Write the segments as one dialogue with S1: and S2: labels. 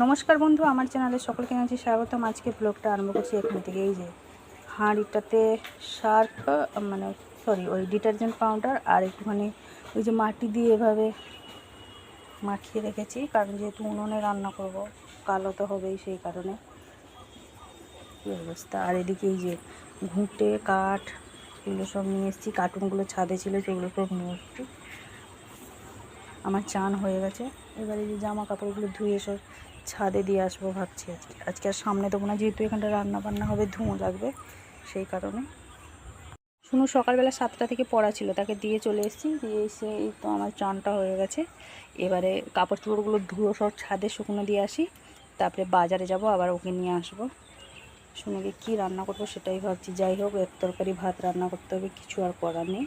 S1: নমস্কার বন্ধু, আমার চ্যানেলে সকলকে জানাচ্ছি স্বাগতম। আজকে ব্লগটা আরম্ভ করছি এখান থেকে। এই যে হাঁড়িটাতে সার্ফ ওই ডিটারজেন্ট পাউডার আর একটুখানি ওই যে মাটি দিয়ে এভাবে মাখিয়ে রেখেছি, কারণ যেহেতু উনুনে রান্না করব, কালো তো হবেই, সেই কারণে। কী অবস্থা! আর এদিকে এই যে ঘুঁটে কাঠ এগুলো সব নিয়ে এসেছি, কার্টুনগুলো ছাদে ছিল সেগুলো সব নিয়ে এসেছি। আমার চান হয়ে গেছে, এবারে যে জামা কাপড়গুলো ধুয়ে সব ছাদে দিয়ে আসবো ভাবছি। আজকে আর সামনে দেবো না, যেহেতু এখানটা রান্না বান্না হবে, ধোঁয়া লাগবে, সেই কারণে। শুনু সকালবেলা 7টা থেকে পড়া ছিল, তাকে দিয়ে চলে এসেছি। দিয়ে এসে এই তো আমার চানটা হয়ে গেছে। এবারে কাপড় চোপড়গুলো ধুয়ে সব ছাদে শুকনো দিয়ে আসি, তারপরে বাজারে যাব, আবার ওকে নিয়ে আসবো। শুনুকে কী রান্না করবো সেটাই ভাবছি। যাই হোক, এক তরকারি ভাত রান্না করতে হবে, কিছু আর করার নেই।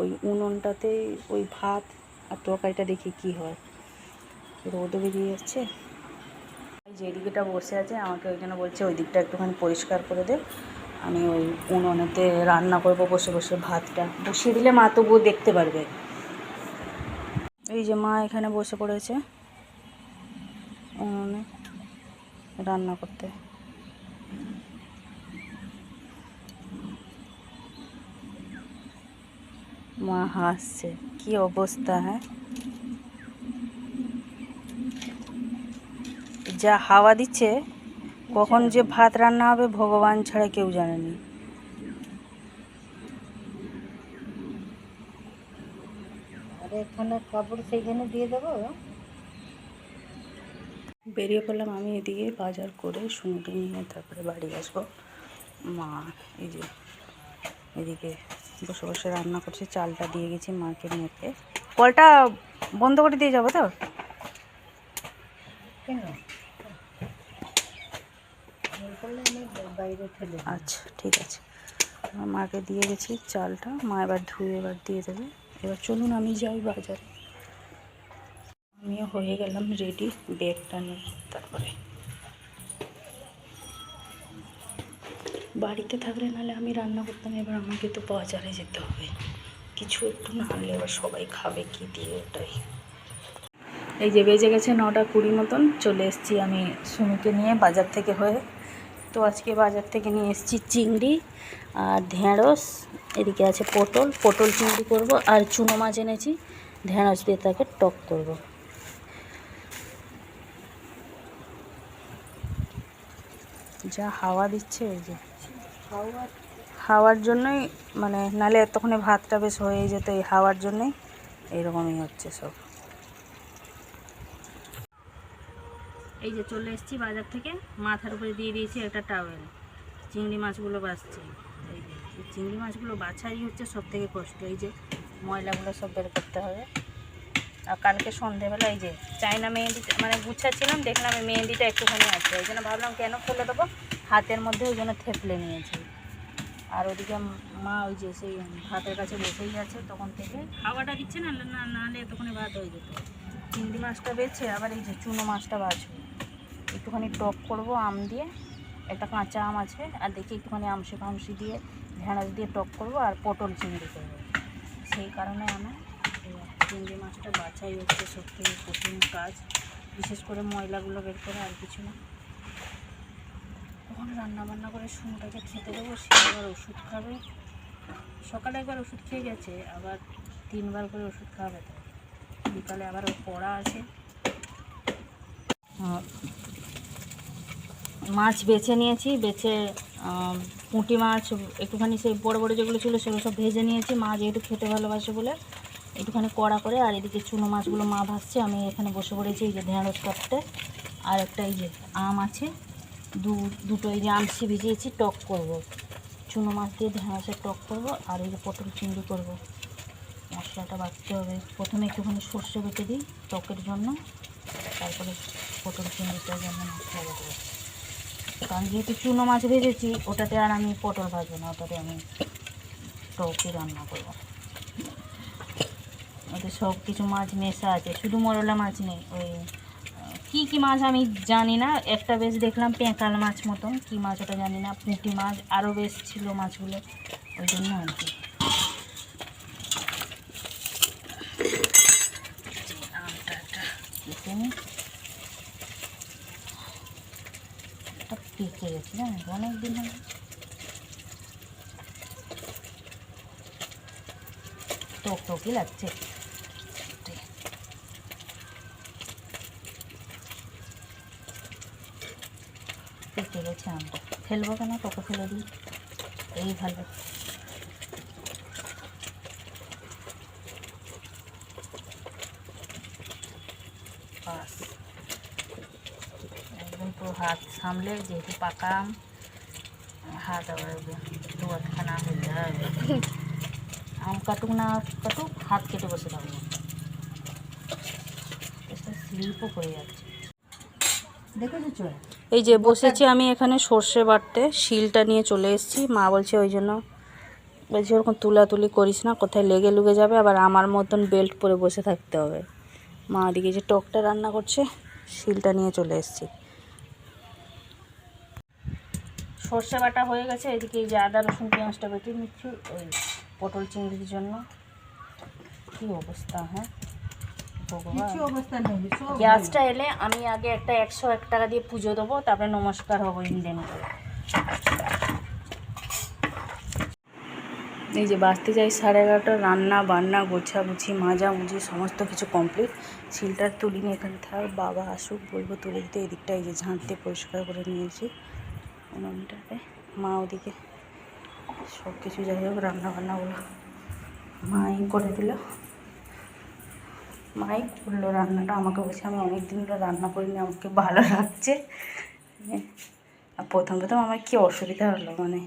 S1: ওই উনুনটাতে ওই ভাত আর তরকারিটা দেখি কি হয়। রোদও বেরিয়ে যাচ্ছে। যে দিকটা বসে আছে, আমাকে ওই জন্য বলছে ওই দিকটা একটুখানি পরিষ্কার করে দে, আমি ওই উনুনেতে রান্না করব বসে বসে। ভাতটা বসিয়ে দিলে মা তবুও দেখতে পারবে। এই যে মা এখানে বসে পড়েছে উনুনে রান্না করতে। মা হাসছে, কি অবস্থা! হ্যাঁ, যা হাওয়া দিচ্ছে, কখন যে ভাত রান্না হবে ভগবান ছাড়া কেউ জানেনি।
S2: আর এখানে কাপড় সেইখানে দিয়ে দেবো।
S1: বেরিয়ে পড়লাম আমি এদিকে বাজার করে শুনুকে নিয়ে, তারপরে বাড়ি আসবো। মা এই যে এদিকে বসে বসে রান্না করছে, চালটা দিয়ে গেছি মাকে মেপে। কলটা বন্ধ করে দিয়ে যাবো তো?
S2: কেন বাইরে ঠেলে দেবো।
S1: আচ্ছা, ঠিক আছে। আমার মাকে দিয়ে গেছি চালটা, মা এবার ধুয়ে এবার দিয়ে দেবে। এবার চলুন আমি যাই বাজারে। আমিও হয়ে গেলাম রেডি, ব্যাগটা নিয়ে। তারপরে বাড়িতে থাকলে নাহলে আমি রান্না করতাম, এবার আমাকে তো বাজারে যেতে হবে। কিছু একটু না হলে এবার সবাই খাবে কি দিয়ে, ওটাই। এই যে বেজে গেছে 9:20 মতন, চলে এসেছি আমি সুমিকে নিয়ে বাজার থেকে হয়ে। তো আজকে বাজার থেকে নিয়ে এসেছি চিংড়ি আর ঢেঁড়স, এদিকে আছে পটল চিংড়ি করব, আর চুনো মাছ এনেছি, ঢেঁড়স দিয়ে তাকে টক করব। যা হাওয়া দিচ্ছে, এই যে হাওয়ার জন্যই, মানে নালে তখন ভাতটা বেশ হয়ে যেত, এই হাওয়ার জন্যই এইরকমই হচ্ছে সব। এই যে চলে এসেছি বাজার থেকে, মাথার উপরে দিয়ে দিয়েছি একটা টাওয়েল। চিংড়ি মাছগুলো বাছছি। এই যে এই চিংড়ি মাছগুলো বাছাই হচ্ছে সব থেকে কষ্ট। এই যে ময়লাগুলো সব বের করতে হবে। আর কালকে সন্ধেবেলা এই যে চায়না মেহেন্দি মানে গুছাচ্ছিলাম, দেখলাম এই মেহেন্দিটা একটুখানি আছে, ওই জন্য ভাবলাম কেন ফেলে দেবো, হাতের মধ্যে ওই জন্য থেতলে নিয়েছি। আর ওদিকে মা ওই যে সেই ভাতের কাছে বসেই আছে তখন থেকে, হাওয়াটা দিচ্ছে না, নাহলে এতক্ষণে ভাত হয়ে যেত। চিংড়ি মাছটা বেছে আবার এই যে চুনো মাছটা বাছবো, একটুখানি টক করব আম দিয়ে, একটা কাঁচা আম আছে, আর দেখি একটুখানি আমসি ফামসি দিয়ে ঢেঁড়স দিয়ে টক করব, আর পটল চিংড়ি করব। সেই কারণে আমার চিংড়ি মাছটা বাছাই হচ্ছে সব থেকে কঠিন কাজ, বিশেষ করে ময়লাগুলো বের করে, আর কিছু না। তখন রান্নাবান্না করে শুনুটাকে খেতে দেবো, সে আবার ওষুধ খাবে। সকালে একবার ওষুধ খেয়ে গেছে, আবার 3বার করে ওষুধ খাওয়াবে। তো বিকালে আবার ওর পড়া আছে। মাছ বেছে নিয়েছি, বেছে পুঁটি মাছ একটুখানি সেই বড় বড় যেগুলো ছিল সেগুলো সব ভেজে নিয়েছি, মা যেহেতু খেতে ভালোবাসে বলে একটুখানি কড়া করে। আর এদিকে চুনো মাছগুলো মা ভাজছে, আমি এখানে বসে পড়েছি এই যে ঢেঁড়স কাটতে। আর একটা এই যে আম আছে, দুটো এই যে আমসি ভিজিয়েছি, টক করব, চুনো মাছ দিয়ে ঢেঁড়সের টক করব। আর এই যে পটল চিংড়ি করব। মশলাটা বাটতে হবে, প্রথমে একটুখানি সর্ষে বেটে দিই টকের জন্য, তারপরে পটল চিংড়িটার জন্য মশলা বাটবো। কারণ যেহেতু চুনো মাছ ভেজেছি, ওটাতে আর আমি পটল ভাজবো না, ওটাতে আমি টকই রান্না করবো। ওতে সব কিছু মাছ মেশা আছে, শুধু মরলা মাছ নেই। ওই কী মাছ আমি জানি না, একটা বেশ দেখলাম পেঁকাল মাছ মতন, কী মাছ ওটা জানি না, পুঁটি মাছ আরও বেশ ছিল মাছগুলো, ওই জন্য আর কি। আমটা একটা কেটে নিই।
S2: মাছটা পেকে গেছে জানেন, অনেক দিন হলো। টকটকই লাগছে। পেকে গেছে আমটা, ফেলবো কেন, তোকে ফেলে দিই, এই ভালো। বাস একদম পুরো হাত সামলে, যেহেতু পাকা আম, হাত আবার দু হাতখানা হইতে হবে। আম কাটুক না কাটুক, হাত কেটে বসে থাকবো, স্লিপও করে যাচ্ছে। দেখেছো চল,
S1: এই যে বসেছি আমি এখানে সর্ষে বাটতে, শিলটা নিয়ে চলে এসেছি। মা বলছে ওই জন্য, বলছে ওরকম তুলাতুলি করিস না, কোথায় লেগে লুগে যাবে, আবার আমার মতন বেল্ট পরে বসে থাকতে হবে। মা ওদিকে যে টকটা রান্না করছে, শিলটা নিয়ে চলে এসেছি। সর্ষে বাটা হয়ে গেছে, এদিকে এই যে আদা রসুন পেঁয়াজটা বেটে নিচ্ছি ওই পটল চিংড়ির জন্য। কি অবস্থা, হ্যাঁ গ্যাসটা এলে আমি আগে একটা 101 টাকা দিয়ে পুজো দেবো, তারপরে নমস্কার হবো ইন্ডিয়ান। এই যে বাঁচতে যাই 11:30, রান্না বান্না গোছাগুছি মাজামুজি সমস্ত কিছু কমপ্লিট। শিলটা তুলিনি, এখানে থাক, বাবা আসুক বলবো তুলে দিতে। এদিকটা এই যে ঝাঁট দিয়ে পরিষ্কার করে নিয়েছি উনুনটাতে। মা ওদিকে সব কিছু যাই হোক রান্নাবান্নাগুলো মাই করে দিল, মাই করলো রান্নাটা। আমাকে বলছে আমি অনেক দিন ধরে রান্না করিনি, আমাকে ভালো লাগছে। আর প্রথম আমার কী অসুবিধা হলো, মানে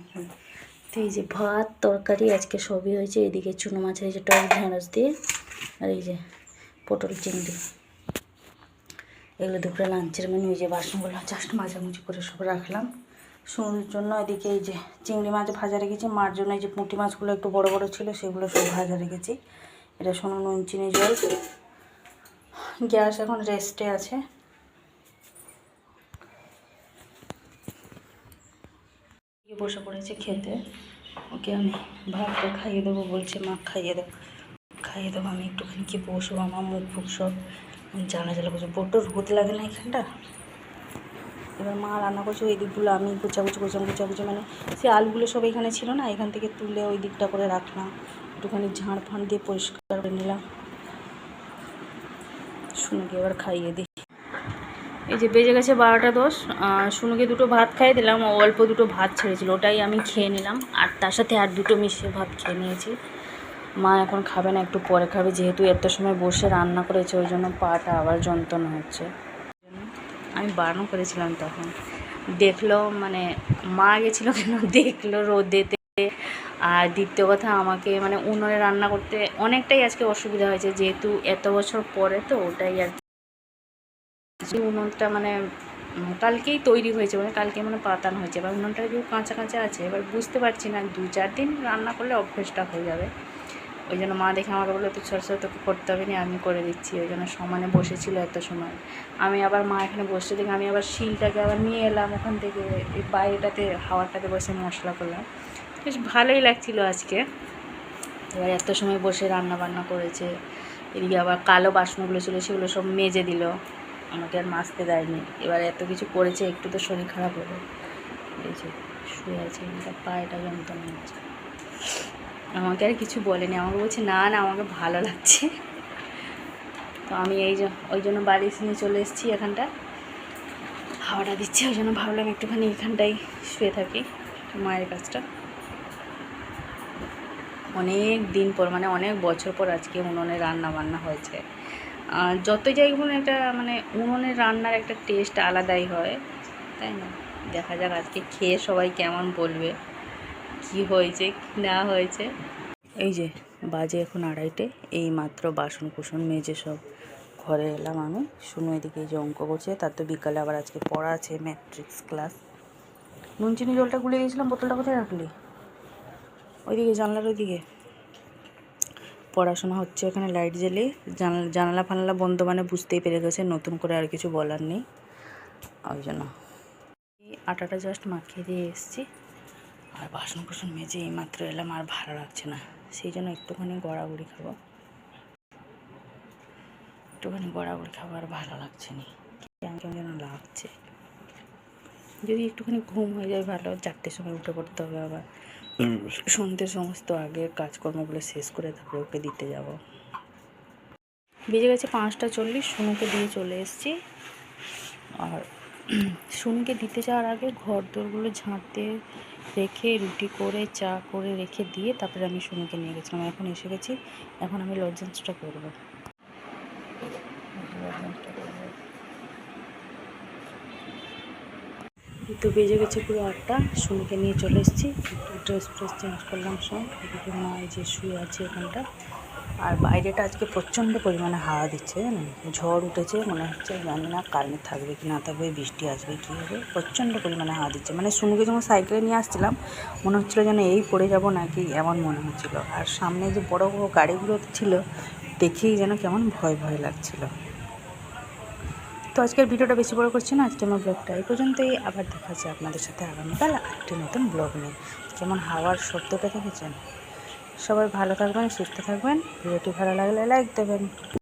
S1: তো এই যে ভাত তরকারি আজকে সবই হয়েছে। এদিকে চুনো মাছের এই যে টক ঢেঁড়স দিয়ে, আর এই যে পটল চিংড়ি, এগুলো দুপুরে লাঞ্চের মেনু। এই যে বাসনগুলো জাস্ট মাঝামাঝি করে সব রাখলাম শুনুর জন্য। এদিকে এই যে চিংড়ি মাছ ভাজা রেখেছি, মার জন্য এই যে পুঁটি মাছগুলো একটু বড় বড় ছিল সেগুলো সব ভাজা রেখেছি। এটা শোনো নুন চিনি জল। গ্যাস এখন রেস্টে আছে। বসে পড়েছে খেতে, ওকে আমি ভাতটা খাইয়ে দেবো বলছে, মা খাইয়ে দেবো আমি একটুখানি কি বসবো, আমার মুখ ফুক সব জ্বালা করছে, বড্ড রোদ লাগে না এখানটা। এবার মা রান্না করছে, ওই দিকগুলো আমি গোছাগুছি মানে সে আলুগুলো সব এখানে ছিল না, এখান থেকে তুলে ওই দিকটা করে রাখলাম, একটুখানি ঝাড় ফাঁড় দিয়ে পরিষ্কার করে নিলাম। শুনুকে এবার খাইয়ে দিই। এই যে বেজে গেছে 12:10, শুনুকে দুটো ভাত খাইয়ে দিলাম, অল্প দুটো ভাত ছেড়েছিল ওটাই আমি খেয়ে নিলাম, আর তার সাথে আর দুটো মিশিয়ে ভাত খেয়ে নিয়েছি। মা এখন খাবে না, একটু পরে খাবে, যেহেতু এত সময় বসে রান্না করেছে ওই জন্য পাটা আবার যন্ত্রণা হচ্ছে। আমি বারণ করেছিলাম তখন, দেখলো মানে মা গেছিলো কেন দেখলো রোদেতে। আর দ্বিতীয় কথা, আমাকে মানে উনুনে রান্না করতে অনেকটাই আজকে অসুবিধা হয়েছে, যেহেতু এত বছর পরে, তো ওটাই আর কি। উনুনটা মানে কালকেই তৈরি হয়েছে, মানে কালকে মানে পাতানো হয়েছে, এবার উনুনটা যেহেতু কাঁচা কাঁচা আছে, এবার বুঝতে পারছি না, 2-4 দিন রান্না করলে অভ্যেসটা হয়ে যাবে। ওই জন্য মা দেখে আমাকে বললো তুই ছোটো তোকে করতে হবে না, আমি করে দিচ্ছি। ওই জন্য সমানে বসেছিল এত সময়। আমি আবার মা এখানে বসতে দেখে আমি আবার শিলটাকে আবার নিয়ে এলাম ওখান থেকে, এই বাইরেটাতে হাওয়াটাতে বসে মশলা করলাম, বেশ ভালোই লাগছিলো আজকে। এবার এত সময় বসে রান্না বান্না করেছে, এদিকে আবার কালো বাসনগুলো ছিল সেগুলো সব মেজে দিল, আমাকে আর মাজতে দেয়নি। এবার এত কিছু করেছে, একটু তো শরীর খারাপ হলো। এই যে শুয়ে আছে, এটা পায়েটা যন্ত্রণা হচ্ছে। আমাকে আর কিছু বলেনি, আমাকে বলছে না আমাকে ভালো লাগছে। তো আমি ওই জন্য বালিশ নিয়ে চলে এসেছি, এখানটা হাওয়াটা দিচ্ছে, ওই জন্য ভাবলাম একটুখানি এখানটাই শুয়ে থাকি। মায়ের কাজটা অনেক দিন পর, মানে অনেক বছর পর আজকে উনুনে রান্না বান্না হয়েছে। যত যাই বলুন, একটা মানে উনুনের রান্নার একটা টেস্ট আলাদাই হয়, তাই না? দেখা যাক আজকে খেয়ে সবাই কেমন বলবে, কি হয়েছে কি না হয়েছে। এই যে বাজে এখন 2:30, এই মাত্র বাসন কুসন মেজে সব ঘরে এলাম আমি। শুনো এদিকে এই যে অঙ্ক করছে, তার তো বিকালে আবার আজকে পড়া আছে, ম্যাট্রিক্স ক্লাস। নুন চিনি জলটা গুলে গেছিলাম, বোতলটা কোথায় রাখলি? ওইদিকে জানলার ওইদিকে। পড়াশোনা হচ্ছে এখানে লাইট জ্বেলে, জানালা ফানালা বন্ধ, মানে বুঝতেই পেরে গেছে, নতুন করে আর কিছু বলার নেই। ওই জন্য এই আটাটা জাস্ট মাখিয়ে দিয়ে এসেছি, আর বাসন কুসন মেজে এইমাত্র এলাম, আর ভালো লাগছে না, সেই জন্য একটুখানি গড়াগড়ি খাবো, আর ভালো লাগছে না, কেমন যেন লাগছে। যদি একটুখানি ঘুম হয়ে যায় ভালো, 4টের সময় উঠে পড়তে হবে আবার। সন্ধ্যের সমস্ত আগের কাজকর্মগুলো শেষ করে তারপরে ওকে দিতে যাব। বেজে গেছে 5টা 40, সোনুকে দিয়ে চলে এসেছি। আর সোনুকে দিতে যাওয়ার আগে ঘর দোরগুলো ঝাঁটতে রেখে রুটি করে চা করে রেখে দিয়ে তারপরে আমি সোনুকে নিয়ে গেছিলাম। এখন এসে গেছি, এখন আমি লজেন্সটা করবো। তো বেজে গেছে পুরো 8টা, সোনুকে নিয়ে চলে এসেছি। একটু ড্রেস চেঞ্জ করলাম সব। এদিকে মা এই যে শুয়ে আছে এখানটা। আর বাইরেটা আজকে প্রচণ্ড পরিমাণে হাওয়া দিচ্ছে, জানেন, ঝড় উঠেছে মনে হচ্ছে। জানি না কারেন্ট থাকবে কি না থাকবে, বৃষ্টি আসবে কী হবে, প্রচণ্ড পরিমাণে হাওয়া দিচ্ছে। মানে সোনুকে যখন সাইকেলে নিয়ে আসছিলাম মনে হচ্ছিলো যেন এই পড়ে যাব নাকি, এমন মনে হচ্ছিলো। আর সামনে যে বড় বড় গাড়িগুলো ছিল দেখেই যেন কেমন ভয় ভয় লাগছিলো। তো আজকের ভিডিওটা বেশি বড় করছি না, আজকে আমার ব্লগটা এই পর্যন্তই। আবার দেখা হচ্ছে আপনাদের সাথে আগামীকাল আরেকটি নতুন ব্লগ নিয়ে। যেমন হাওয়ার শব্দটা দেখেছেন। সবাই ভালো থাকবেন, সুস্থ থাকবেন। ভিডিওটি ভালো লাগলে লাইক দেবেন।